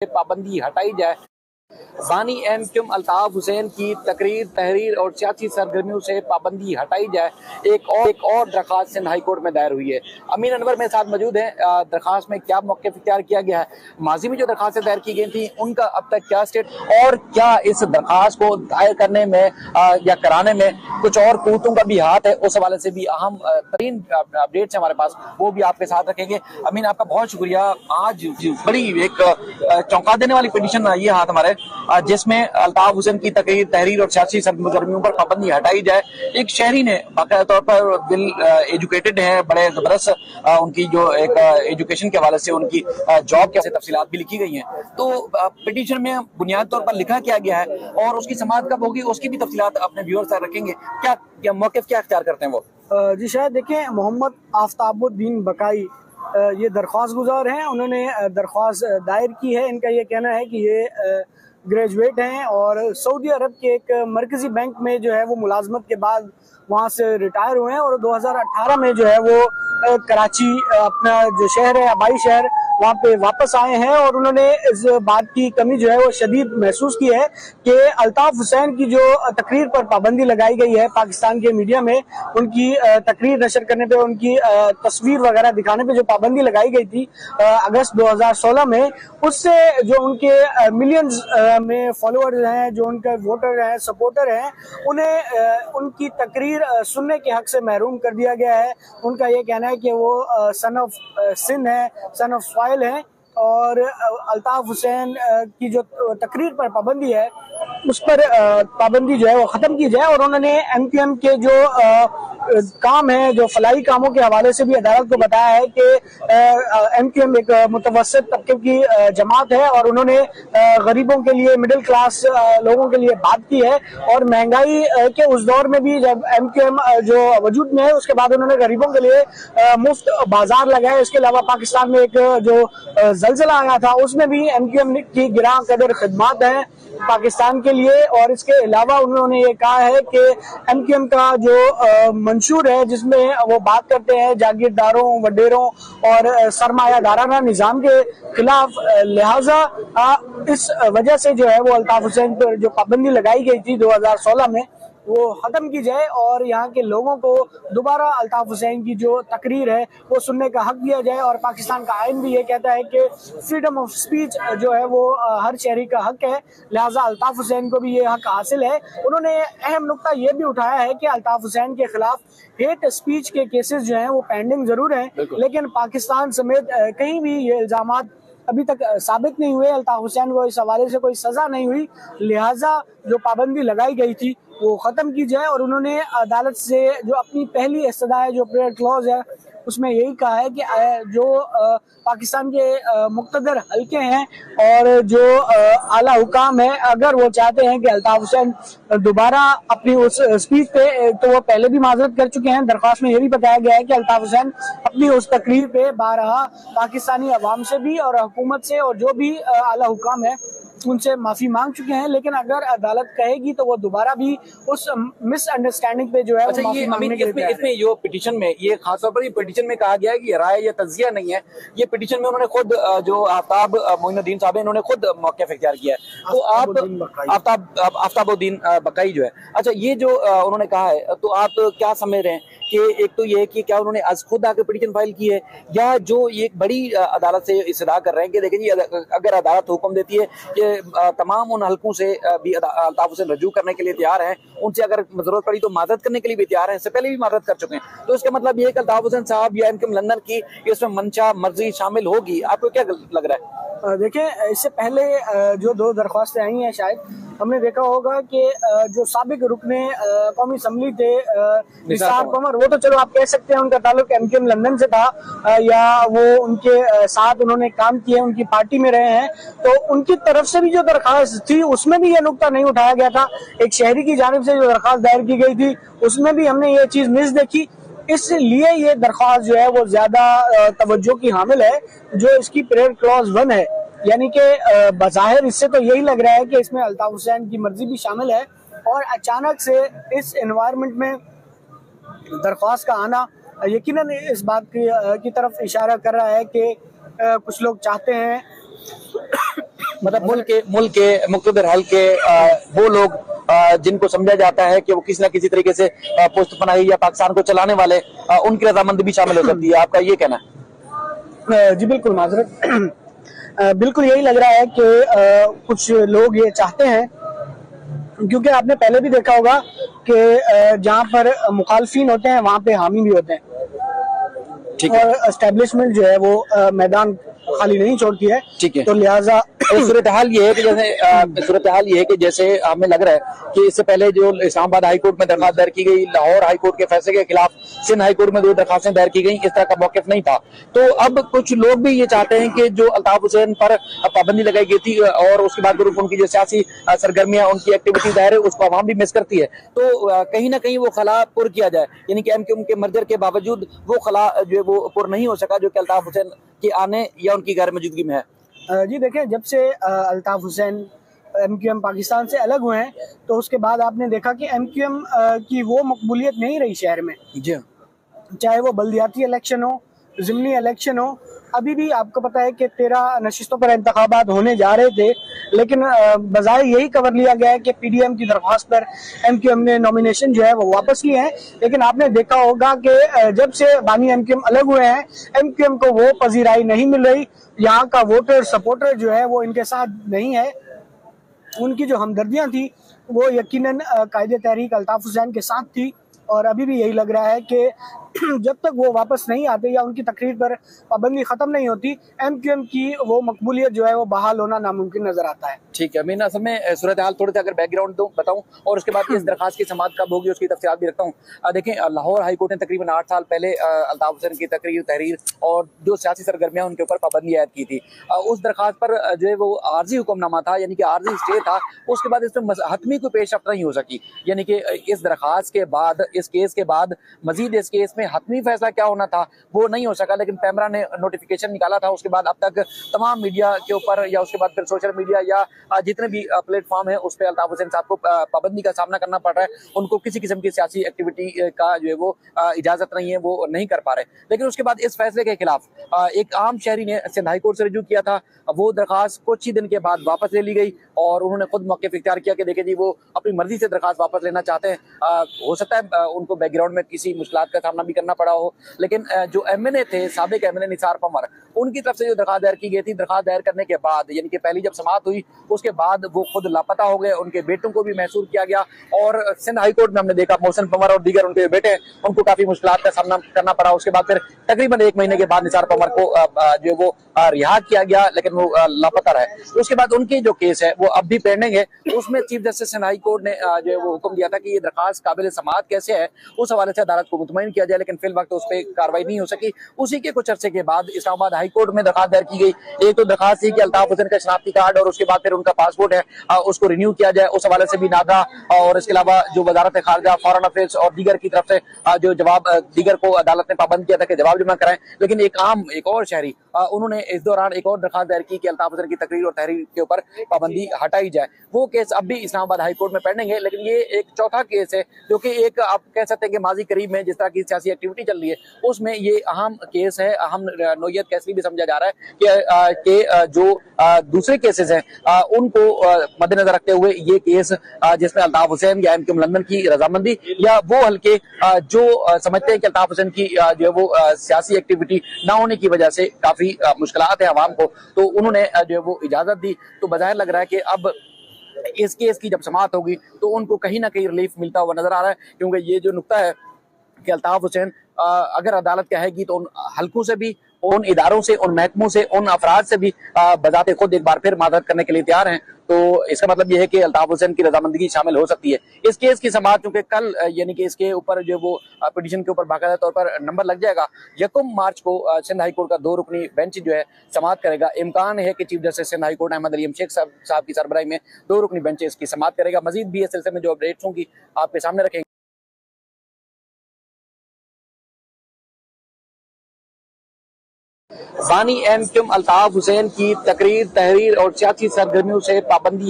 पाबंदी हटाई जाए। बानी एमक्यूएम अल्ताफ हुसैन की तकरीर, तहरीर और सियासी सरगर्मियों से पाबंदी हटाई जाए। एक और दरखास्त सिंध हाई कोर्ट में दायर हुई है। अमीन अनवर मेरे साथ मौजूद है। दरखास्त में क्या मौक़िफ़ इख्तियार किया गया है, माजी में जो दरखास्तें दायर की गई थी उनका अब तक क्या स्टेट, और क्या इस दरखास्त को दायर करने में या कराने में कुछ और कूतों का भी हाथ है, उस हवाले से भी अहम तरीन अपडेट्स हमारे पास, वो भी आपके साथ रखेंगे। अमीन, आपका बहुत शुक्रिया। आज बड़ी एक चौंका देने वाली पिटीशन आई है हाथ हमारे, जिसमें अल्ताफ हुसैन की तकरीर, तहरीर और सियासी सरगर्मियों पर पाबंदी हटाई जाए। एक शहरी ने बाकायदा तौर पर दिल एजुकेटेड है, बड़े जबरदस्त उनकी जो एक एजुकेशन के हवाले से उनकी जॉब के तफसीलात भी लिखी गई हैं। तो पिटीशन में बुनियादी तौर पर लिखा क्या गया है और उसकी समाअत कब होगी, उसकी भी तफसीलात अपने व्यूअर्स तक रखेंगे। क्या मौक़िफ़ क्या इख्तियार करते हैं वो? जी शायद देखें, मोहम्मद आफ्ताबुद्दीन बकाई ये दरख्वास्त गुजार हैं। उन्होंने दरख्वास्त दायर की है। इनका ये कहना है कि ये ग्रेजुएट हैं और सऊदी अरब के एक मरकज़ी बैंक में जो है वो मुलाजमत के बाद वहाँ से रिटायर हुए हैं और 2018 में जो है वो कराची अपना जो शहर है, आबाई शहर, वहाँ पे वापस आए हैं। और उन्होंने इस बात की कमी जो है वो शदीद महसूस की है कि अल्ताफ हुसैन की जो तकरीर पर पाबंदी लगाई गई है पाकिस्तान के मीडिया में, उनकी तकरीर नशर करने पे, उनकी तस्वीर वगैरह दिखाने पे जो पाबंदी लगाई गई थी अगस्त 2016 में, उससे जो उनके मिलियंस में फॉलोअर्स हैं, जो उनके वोटर हैं, सपोर्टर हैं, उन्हें उनकी तकरीर सुनने के हक से महरूम कर दिया गया है। उनका ये कहना है कि वो सन ऑफ सिंध है, सन ऑफ सॉइल है, और अल्ताफ हुसैन की जो तकरीर पर पाबंदी है उस पर पाबंदी जो है वो ख़त्म की जाए। और उन्होंने एमक्यूएम के जो काम है, जो फलाई कामों के हवाले से भी अदालत को बताया है कि एमक्यूएम एक मुतवस्सित तबके की जमात है और उन्होंने गरीबों के लिए, मिडिल क्लास लोगों के लिए बात की है। और महंगाई के उस दौर में भी जब एमक्यूएम जो वजूद में है, उसके बाद उन्होंने गरीबों के लिए मुफ्त बाजार लगाया। इसके अलावा पाकिस्तान में एक जो जलजला आया था उसमें भी एमक्यूएम की गिरां कदर खिदमत है पाकिस्तान के लिए। और इसके अलावा उन्होंने ये कहा है कि एमक्यूएम का जो मंशूर है, जिसमें वो बात करते हैं जागीरदारों, वडेरों और सरमायादाराना निज़ाम के खिलाफ, लिहाजा इस वजह से जो है वो अल्ताफ हुसैन पर जो पाबंदी लगाई गई थी 2016 में, वो ख़त्म की जाए और यहाँ के लोगों को दोबारा अल्ताफ हुसैन की जो तकरीर है वो सुनने का हक दिया जाए। और पाकिस्तान का आइन भी ये कहता है कि फ्रीडम ऑफ स्पीच जो है वो हर शहरी का हक है, लिहाजा अल्ताफ हुसैन को भी ये हक हासिल है। उन्होंने अहम नुक्ता ये भी उठाया है कि अल्ताफ हुसैन के खिलाफ हेट स्पीच के केसेस जो हैं वो पेंडिंग ज़रूर हैं, लेकिन पाकिस्तान समेत कहीं भी ये इल्ज़ामात अभी तक साबित नहीं हुए, अल्ताफ हुसैन को इस हवाले से कोई सज़ा नहीं हुई, लिहाजा जो पाबंदी लगाई गई थी वो ख़त्म की जाए। और उन्होंने अदालत से जो अपनी पहली इस्तदा है, जो प्रेयर क्लॉज है, उसमें यही कहा है कि जो पाकिस्तान के मुक़्तदर हल्के हैं और जो आला हुकाम है, अगर वो चाहते हैं कि अल्ताफ हुसैन दोबारा अपनी उस स्पीच पे, तो वो पहले भी माजरत कर चुके हैं। दरख्वास्त में ये भी बताया गया है कि अल्ताफ हुसैन अपनी उस तकरीर पे बारहा पाकिस्तानी अवाम से भी और हुकूमत से और जो भी आला हुकाम है उनसे माफी मांग चुके हैं, लेकिन अगर अदालत कहेगी तो वो दोबारा भी उस मिसअंडरस्टैंडिंग पे जो है अच्छा, ये इसमें जो पिटीशन में, ये खासतौर पर ये पिटीशन में कहा गया है कि राय या तज्जिया नहीं है, ये पिटीशन में उन्होंने खुद जो आफ्ताब मोइनुद्दीन साहब है, इन्होंने खुद मौक़िफ़ इख्तियार किया है। तो आप आफ्ताबुद्दीन बकाई जो है, अच्छा, ये जो उन्होंने कहा है, तो आप क्या समझ रहे हैं कि एक तो ये कि क्या उन्होंने आज खुद आकर पिटीशन फाइल की है, या जो एक बड़ी अदालत से इस्तदा कर रहे हैं कि देखिए जी, अगर अदालत हुक्म देती है कि तमाम उन हल्कों से भी अल्ताफ हुसैन रजू करने के लिए तैयार हैं, उनसे अगर जरूरत पड़ी तो माजरत करने के लिए भी तैयार हैं, इससे पहले भी माजरत कर चुके हैं, तो इसका मतलब ये है कि अल्ताफ हुसैन साहब या एमक्यूएम लंदन की इसमें मंशा मर्जी शामिल होगी। आपको क्या लग रहा है? देखिए, इससे पहले जो दो दरख्वास्तें आई हैं, शायद हमने देखा होगा कि जो साबिक रुकने कौमी असम्बली थे निसार कमर, वो तो चलो आप कह सकते हैं उनका ताल्लुक एमक्यूएम लंदन से था, या वो उनके साथ उन्होंने काम किए, उनकी पार्टी में रहे हैं, तो उनकी तरफ से भी जो दरख्वास्त थी उसमें भी ये नुक्ता नहीं उठाया गया था। एक शहरी की जानिब से जो दरख्वास्त दायर की गई थी उसमें भी हमने ये चीज़ मिस देखी, इसलिए ये दरख्वास्त जो है वो ज्यादा तवज्जो की हामिल है जो इसकी प्रेयर क्लॉज 1 है। यानी कि बज़ाहिर इससे तो यही लग रहा है कि इसमें अल्ताफ हुसैन की मर्जी भी शामिल है, और अचानक से इस एनवायरनमेंट में दरख्वास्त का आना यकीनन इस बात की तरफ इशारा कर रहा है कि कुछ लोग चाहते हैं मतलब मुल्क के मुक़्तदर हल्के वो लोग जिनको समझा जाता है कि वो किसी न किसी तरीके से पुश्त पनाही या पाकिस्तान को चलाने वाले उनकी रजामंदी भी शामिल हो सकती है, आपका ये कहना है? जी बिल्कुल माजरत। बिल्कुल यही लग रहा है कि कुछ लोग ये चाहते हैं, क्योंकि आपने पहले भी देखा होगा कि जहाँ पर मुखालफिन होते हैं वहाँ पे हामी भी होते हैं, ठीक है, और एस्टेब्लिशमेंट जो है वो मैदान खाली नहीं छोड़ती है। ठीक है। तो लिहाजा सूरत हाल ये है कि जैसे हमें लग रहा है कि इससे पहले जो इस्लामाबाद हाई कोर्ट में दरखास्त दायर की गई, लाहौर हाई कोर्ट के फैसले के खिलाफ सिंध हाई कोर्ट में 2 दरखास्तें दायर की गई, इस तरह का मौकिफ नहीं था। तो अब कुछ लोग भी ये चाहते हैं कि जो अल्ताफ हुसैन पर पाबंदी लगाई गई थी और उसके बाद उनकी जो सियासी सरगर्मियां, उनकी एक्टिविटी दायर है, उसको आवाम भी मिस करती है। तो कहीं ना कहीं वो खला पुर किया जाए, यानी कि एमक्यूएम के मर्जर के बावजूद वो खला जो है वो पुर नहीं हो सका जो कि अल्ताफ हुसैन के आने या उनकी गैर मौजूदगी में है। जी देखें, जब से अल्ताफ हुसैन एमक्यूएम पाकिस्तान से अलग हुए हैं, तो उसके बाद आपने देखा कि एमक्यूएम की वो मकबूलियत नहीं रही शहर में। जी, चाहे वो बल्दियाती इलेक्शन हो, ज़िमनी इलेक्शन हो। अभी भी आपको पता है कि 13 नशिस्तों पर इंतखाबात होने जा रहे थे, लेकिन बजाय यही कवर लिया गया है कि पीडीएम की दरख्वास्त पर एमक्यूएम ने नॉमिनेशन जो है वो वापस लिए हैं। लेकिन आपने देखा होगा कि जब से बानी एमक्यूएम अलग हुए हैं, एमक्यूएम को वो पजीराई नहीं मिल रही। यहाँ का वोटर सपोर्टर जो है वो इनके साथ नहीं है। उनकी जो हमदर्दियाँ थी वो यकीनन कायदे तहरीक अल्ताफ हुसैन के साथ थी, और अभी भी यही लग रहा है कि जब तक वो वापस नहीं आते या उनकी तकरीर पर पाबंदी ख़त्म नहीं होती, एमक्यूएम की वो मकबूलियत जो है वो बहाल होना नामुमकिन नजर आता है। ठीक है। मैं असल में सूरत हाल थोड़ी सी अगर बैकग्राउंड दूं बताऊं और उसके बाद इस दरखास्त की समाअत कब होगी उसकी तफसीलात भी रखता हूं। देखें, लाहौर हाई कोर्ट ने तकरीबन 8 साल पहले अल्ताफ हुसैन की तकरीर, तहरीर और जो सियासी सरगर्मियां उनके ऊपर पाबंदी आयद की थी। उस दरखास्त पर जो है वो आर्जी हुक्मनामा था, यानी कि आर्जी स्टे था। उसके बाद इसमें हतमी कोई पेशरफ्त नहीं हो सकी, यानी कि इस दरखास्त के बाद, इस केस के बाद मजीद इस केस में हतमी फैसला क्या होना था वो नहीं हो सका। लेकिन पैमरा ने नोटिफिकेशन निकाला था, उसके बाद अब तक तमाम मीडिया के ऊपर या उसके बाद फिर सोशल मीडिया या जितने भी प्लेटफॉर्म है उस पर अल्ताफ हुसैन साहब को पाबंदी का सामना करना पड़ रहा है। उनको किसी किस्म की सियासी एक्टिविटी का जो है वो इजाजत नहीं है, वो नहीं कर पा रहे। लेकिन उसके बाद इस फैसले के खिलाफ एक आम शहरी ने सिंध हाई कोर्ट से रजू किया था। वो दरखास्त कुछ ही दिन के बाद वापस ले ली गई और उन्होंने खुद मौक़िफ़ इख्तियार किया कि देखें जी, वो अपनी मर्जी से दरखास्त वापस लेना चाहते हैं। हो सकता है उनको बैकग्राउंड में किसी मुश्किलात का सामना भी करना पड़ा हो, लेकिन जो एमएनए थे, साबिक एमएनए निसार पंवर, उनकी तरफ से जो दरखास्त दायर की गई थी, दरखास्त दायर करने के बाद यानी कि पहली जब समाअत हुई उसके बाद वो खुद लापता हो गए। उनके बेटों को भी महसूर किया गया और सिंध हाई कोर्ट में हमने देखा मोहसिन पंवर और दीगर उनके बेटे उनको काफी मुश्किलात का सामना करना पड़ा। उसके बाद फिर तकरीबन 1 महीने के बाद निसार पंवर को जो वो रिहा किया गया, लेकिन वो लापता रहे। उसके बाद उनकी जो केस है वो अब भी पेंडिंग है। उसमें chief justice Sindh high court ने जो है वो हुक्म दिया था कि ये दरखास्त काबिल समाअत कैसे है, उस हवाले से अदालत को मुतमईन किया जाए, लेकिन फिल वक्त उस पर कार्रवाई नहीं हो सकी। उसी के कुछ अरसे के बाद इस्लामाबाद हाई कोर्ट में दरखास्त दायर की गई। एक तो दरखास्त थी कि अल्ताफ हुसैन का शनाख्ती कार्ड और उसके बाद फिर उनका पासपोर्ट है उसको रिन्यू किया जाए। उस हवाले से भी नागा और इसके अलावा जो वजारत खारजा, फॉरेन अफेयर्स और दीगर की तरफ से जो जवाब दीगर को अदालत ने पाबंद किया था कि जवाब जमा कराएं। लेकिन एक और शहरी उन्होंने इस दौरान एक और दरखास्त दायर की कि अल्ताफ हुसैन की तकरीर और तहरीर के ऊपर पाबंदी हटाई जाए। वो केस अब भी इस्लामाबाद हाई कोर्ट में पेंडिंग है। लेकिन ये एक चौथा केस है जो कि एक आप कह सकते हैं कि माजी करीब में जिस तरह की सियासी एक्टिविटी चल रही है उसमें ये अहम केस है, अहम नोयत कैसे भी समझा जा रहा है कि जो दूसरे केसेस हैं उनको मद्देनजर रखते हुए ये केस जिसमें अल्ताफ हुसैन या एमक्यूएम लंदन की रजामंदी या वो हल्के जो समझते हैं कि अल्ताफ हुसैन की जो है वो सियासी एक्टिविटी ना होने की वजह से काफी मुश्किलात है आवाम को, तो उन्होंने जो है वो इजाजत दी। तो बज़ाहिर लग रहा है कि अब इस केस की जब समाअत होगी तो उनको कहीं ना कहीं रिलीफ मिलता हुआ नजर आ रहा है, क्योंकि ये जो नुक्ता है कि अल्ताफ हुसैन अगर अदालत कहेगी तो उन हल्कों से भी, उन इदारों से, उन महकमों से, उन अफराद से भी बजाते खुद एक बार फिर मदद करने के लिए तैयार हैं। तो इसका मतलब यह है कि अल्ताफ हुसैन की रजामंदगी शामिल हो सकती है। इस केस की समाअत चूंकि कल यानी कि इसके ऊपर जो वो पिटीशन के ऊपर बाकायदा तौर पर नंबर लग जाएगा, 1 मार्च को सिंध हाई कोर्ट का 2 रुकनी बेंच जो है समाअत करेगा। इम्कान है कि chief justice Sindh high court Ahmed Ali Sheikh sahab की सरबराही में 2 रुकनी बेंच इसकी समाअत करेगा। मजीद भी इस सिलसिले में जो अपडेट्स होंगी आपके सामने रखेंगे। बानी एमक्यूएम अल्ताफ हुसैन की तकरीर, तहरीर और सियासी सरगर्मियों से पाबंदी